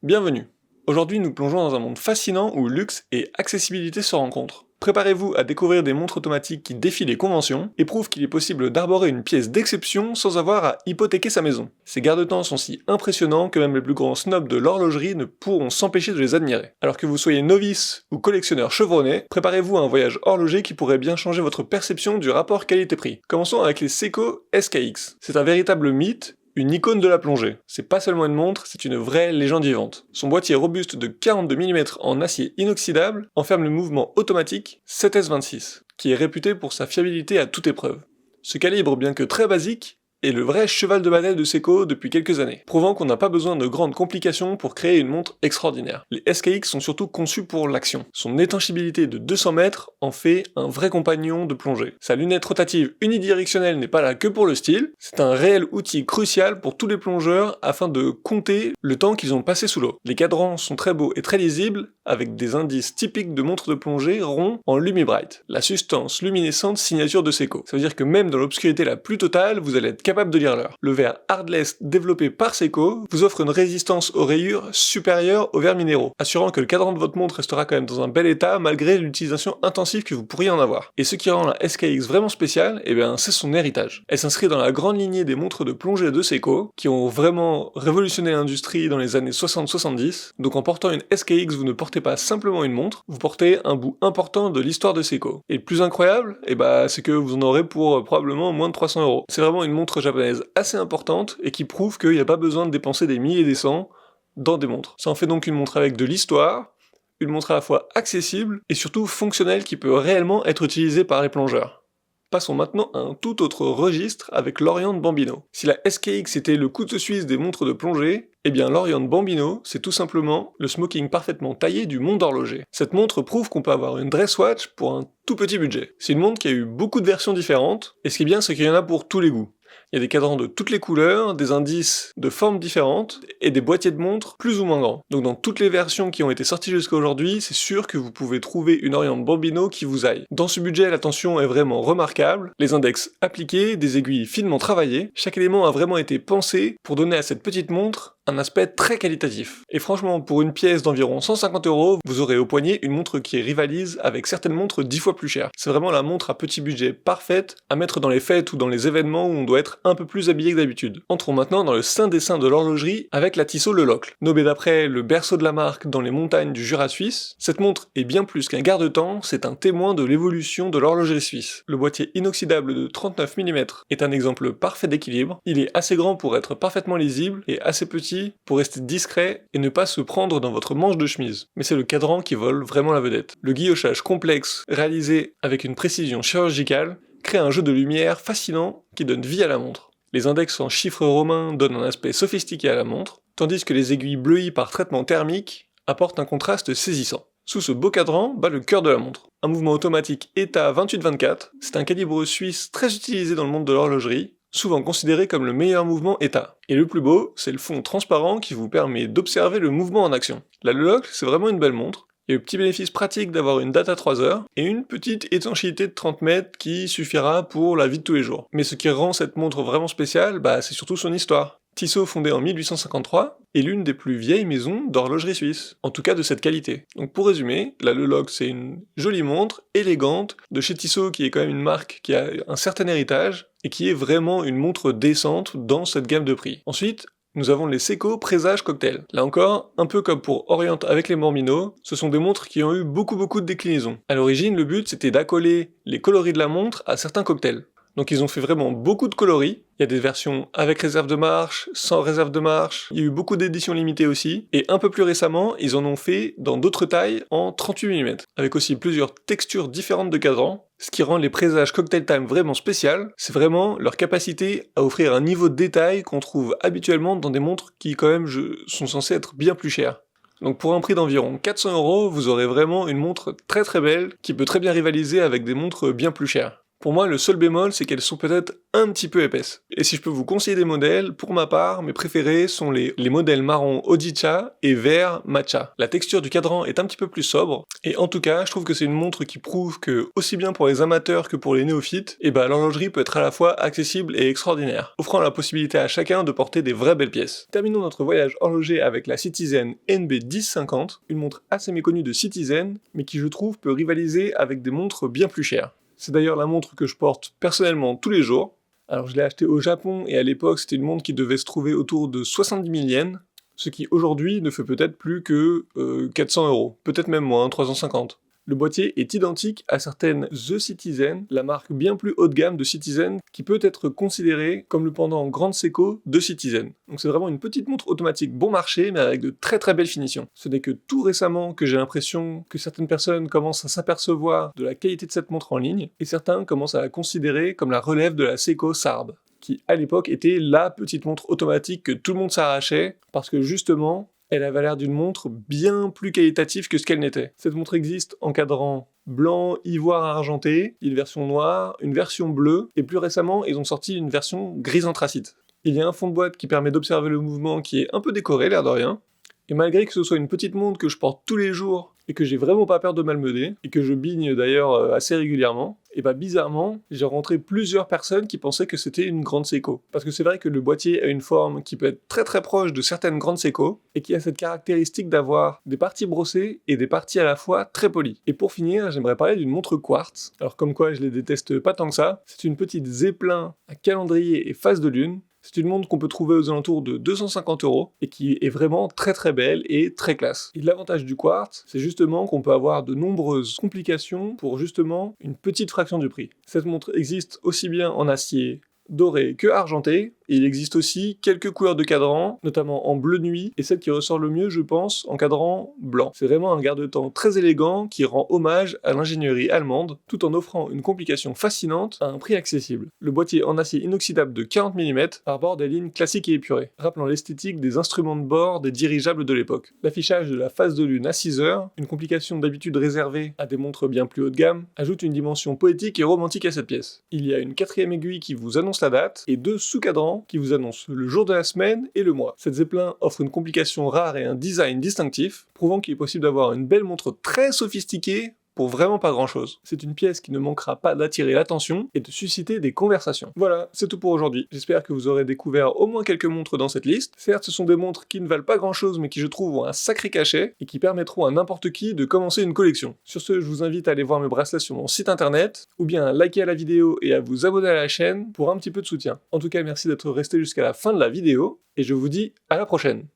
Bienvenue. Aujourd'hui, nous plongeons dans un monde fascinant où luxe et accessibilité se rencontrent. Préparez-vous à découvrir des montres automatiques qui défient les conventions et prouvent qu'il est possible d'arborer une pièce d'exception sans avoir à hypothéquer sa maison. Ces garde-temps sont si impressionnants que même les plus grands snobs de l'horlogerie ne pourront s'empêcher de les admirer. Alors que vous soyez novice ou collectionneur chevronné, préparez-vous à un voyage horloger qui pourrait bien changer votre perception du rapport qualité-prix. Commençons avec les Seiko SKX. C'est un véritable mythe, une icône de la plongée. C'est pas seulement une montre, c'est une vraie légende vivante. Son boîtier robuste de 42 mm en acier inoxydable enferme le mouvement automatique 7S26, qui est réputé pour sa fiabilité à toute épreuve. Ce calibre, bien que très basique, est le vrai cheval de bataille de Seiko depuis quelques années, prouvant qu'on n'a pas besoin de grandes complications pour créer une montre extraordinaire. Les SKX sont surtout conçus pour l'action. Son étanchéité de 200 mètres en fait un vrai compagnon de plongée. Sa lunette rotative unidirectionnelle n'est pas là que pour le style, c'est un réel outil crucial pour tous les plongeurs afin de compter le temps qu'ils ont passé sous l'eau. Les cadrans sont très beaux et très lisibles, avec des indices typiques de montres de plongée ronds en Lumi-Bright, la substance luminescente signature de Seiko. Ça veut dire que même dans l'obscurité la plus totale, vous allez être capable de lire l'heure. Le verre Hardless développé par Seiko vous offre une résistance aux rayures supérieure aux verres minéraux, assurant que le cadran de votre montre restera quand même dans un bel état malgré l'utilisation intensive que vous pourriez en avoir. Et ce qui rend la SKX vraiment spéciale, c'est son héritage. Elle s'inscrit dans la grande lignée des montres de plongée de Seiko, qui ont vraiment révolutionné l'industrie dans les années 60-70, donc en portant une SKX, vous ne portez pas simplement une montre, vous portez un bout important de l'histoire de Seiko. Et le plus incroyable, c'est que vous en aurez pour probablement moins de 300 €. C'est vraiment une montre japonaise assez importante et qui prouve qu'il n'y a pas besoin de dépenser des milliers et des cents dans des montres. Ça en fait donc une montre avec de l'histoire, une montre à la fois accessible et surtout fonctionnelle qui peut réellement être utilisée par les plongeurs. Passons maintenant à un tout autre registre avec l'Orient Bambino. Si la SKX était le couteau suisse des montres de plongée, l'Orient Bambino, c'est tout simplement le smoking parfaitement taillé du monde horloger. Cette montre prouve qu'on peut avoir une dress watch pour un tout petit budget. C'est une montre qui a eu beaucoup de versions différentes, et ce qui est bien, c'est qu'il y en a pour tous les goûts. Il y a des cadrans de toutes les couleurs, des indices de formes différentes, et des boîtiers de montres plus ou moins grands. Donc dans toutes les versions qui ont été sorties jusqu'à aujourd'hui, c'est sûr que vous pouvez trouver une Orient Bambino qui vous aille. Dans ce budget, la tension est vraiment remarquable, les index appliqués, des aiguilles finement travaillées, chaque élément a vraiment été pensé pour donner à cette petite montre un aspect très qualitatif. Et franchement, pour une pièce d'environ 150 €, vous aurez au poignet une montre qui rivalise avec certaines montres 10 fois plus chères. C'est vraiment la montre à petit budget parfaite à mettre dans les fêtes ou dans les événements où on doit être un peu plus habillé que d'habitude. Entrons maintenant dans le saint des saints de l'horlogerie avec la Tissot Le Locle. Nommée d'après le berceau de la marque dans les montagnes du Jura suisse, cette montre est bien plus qu'un garde-temps, c'est un témoin de l'évolution de l'horlogerie suisse. Le boîtier inoxydable de 39 mm est un exemple parfait d'équilibre. Il est assez grand pour être parfaitement lisible et assez petit pour rester discret et ne pas se prendre dans votre manche de chemise. Mais c'est le cadran qui vole vraiment la vedette. Le guillochage complexe, réalisé avec une précision chirurgicale, crée un jeu de lumière fascinant qui donne vie à la montre. Les index en chiffres romains donnent un aspect sophistiqué à la montre, tandis que les aiguilles bleuies par traitement thermique apportent un contraste saisissant. Sous ce beau cadran bat le cœur de la montre. Un mouvement automatique ETA 28-24, c'est un calibre suisse très utilisé dans le monde de l'horlogerie, souvent considéré comme le meilleur mouvement ETA. Et le plus beau, c'est le fond transparent qui vous permet d'observer le mouvement en action. La Le Locle, c'est vraiment une belle montre. Il y a le petit bénéfice pratique d'avoir une date à 3 heures, et une petite étanchéité de 30 mètres qui suffira pour la vie de tous les jours. Mais ce qui rend cette montre vraiment spéciale, c'est surtout son histoire. Tissot, fondé en 1853, est l'une des plus vieilles maisons d'horlogerie suisse, en tout cas de cette qualité. Donc pour résumer, la Le Locle c'est une jolie montre, élégante, de chez Tissot qui est quand même une marque qui a un certain héritage, et qui est vraiment une montre décente dans cette gamme de prix. Ensuite, nous avons les Seiko Présage Cocktail. Là encore, un peu comme pour Orient avec les Bambino, ce sont des montres qui ont eu beaucoup de déclinaisons. À l'origine, le but c'était d'accoler les coloris de la montre à certains cocktails. Donc ils ont fait vraiment beaucoup de coloris, il y a des versions avec réserve de marche, sans réserve de marche, il y a eu beaucoup d'éditions limitées aussi, et un peu plus récemment, ils en ont fait dans d'autres tailles en 38 mm, avec aussi plusieurs textures différentes de cadran. Ce qui rend les présages Cocktail Time vraiment spéciales, c'est vraiment leur capacité à offrir un niveau de détail qu'on trouve habituellement dans des montres qui quand même sont censées être bien plus chères. Donc pour un prix d'environ 400 €, vous aurez vraiment une montre très belle, qui peut très bien rivaliser avec des montres bien plus chères. Pour moi, le seul bémol, c'est qu'elles sont peut-être un petit peu épaisses. Et si je peux vous conseiller des modèles, pour ma part, mes préférés sont les modèles marron Odicha et vert Matcha. La texture du cadran est un petit peu plus sobre, et en tout cas, je trouve que c'est une montre qui prouve que, aussi bien pour les amateurs que pour les néophytes, l'horlogerie peut être à la fois accessible et extraordinaire, offrant la possibilité à chacun de porter des vraies belles pièces. Terminons notre voyage horloger avec la Citizen NB1050, une montre assez méconnue de Citizen, mais qui je trouve peut rivaliser avec des montres bien plus chères. C'est d'ailleurs la montre que je porte personnellement tous les jours. Alors je l'ai achetée au Japon et à l'époque c'était une montre qui devait se trouver autour de 70 000 yens, ce qui aujourd'hui ne fait peut-être plus que 400 €, peut-être même moins, 350. Le boîtier est identique à certaines The Citizen, la marque bien plus haut de gamme de Citizen, qui peut être considérée comme le pendant grande Seiko de Citizen. Donc c'est vraiment une petite montre automatique bon marché, mais avec de très très belles finitions. Ce n'est que tout récemment que j'ai l'impression que certaines personnes commencent à s'apercevoir de la qualité de cette montre en ligne, et certains commencent à la considérer comme la relève de la Seiko Sarb, qui à l'époque était la petite montre automatique que tout le monde s'arrachait, parce que justement, elle avait l'air d'une montre bien plus qualitative que ce qu'elle n'était. Cette montre existe en cadran blanc, ivoire argenté, une version noire, une version bleue, et plus récemment, ils ont sorti une version grise anthracite. Il y a un fond de boîte qui permet d'observer le mouvement qui est un peu décoré, l'air de rien, et malgré que ce soit une petite montre que je porte tous les jours, et que j'ai vraiment pas peur de malmener, et que je bigne d'ailleurs assez régulièrement, et bizarrement, j'ai rencontré plusieurs personnes qui pensaient que c'était une grande Seiko. Parce que c'est vrai que le boîtier a une forme qui peut être très très proche de certaines grandes Seiko, et qui a cette caractéristique d'avoir des parties brossées et des parties à la fois très polies. Et pour finir, j'aimerais parler d'une montre quartz. Alors comme quoi je les déteste pas tant que ça, c'est une petite Zeppelin à calendrier et phase de lune. C'est une montre qu'on peut trouver aux alentours de 250 € et qui est vraiment très très belle et très classe. Et l'avantage du quartz, c'est justement qu'on peut avoir de nombreuses complications pour justement une petite fraction du prix. Cette montre existe aussi bien en acier doré que argenté, et il existe aussi quelques couleurs de cadran, notamment en bleu nuit, et celle qui ressort le mieux, je pense, en cadran blanc. C'est vraiment un garde-temps très élégant qui rend hommage à l'ingénierie allemande, tout en offrant une complication fascinante à un prix accessible. Le boîtier en acier inoxydable de 40 mm arbore des lignes classiques et épurées, rappelant l'esthétique des instruments de bord des dirigeables de l'époque. L'affichage de la phase de lune à 6 heures, une complication d'habitude réservée à des montres bien plus haut de gamme, ajoute une dimension poétique et romantique à cette pièce. Il y a une 4e aiguille qui vous annonce la date, et 2 sous-cadrans qui vous annoncent le jour de la semaine et le mois. Cette Zeppelin offre une complication rare et un design distinctif, prouvant qu'il est possible d'avoir une belle montre très sophistiquée pour vraiment pas grand chose. C'est une pièce qui ne manquera pas d'attirer l'attention et de susciter des conversations. Voilà, c'est tout pour aujourd'hui. J'espère que vous aurez découvert au moins quelques montres dans cette liste. Certes, ce sont des montres qui ne valent pas grand chose mais qui je trouve ont un sacré cachet et qui permettront à n'importe qui de commencer une collection. Sur ce, je vous invite à aller voir mes bracelets sur mon site internet ou bien à liker la vidéo et à vous abonner à la chaîne pour un petit peu de soutien. En tout cas, merci d'être resté jusqu'à la fin de la vidéo et je vous dis à la prochaine.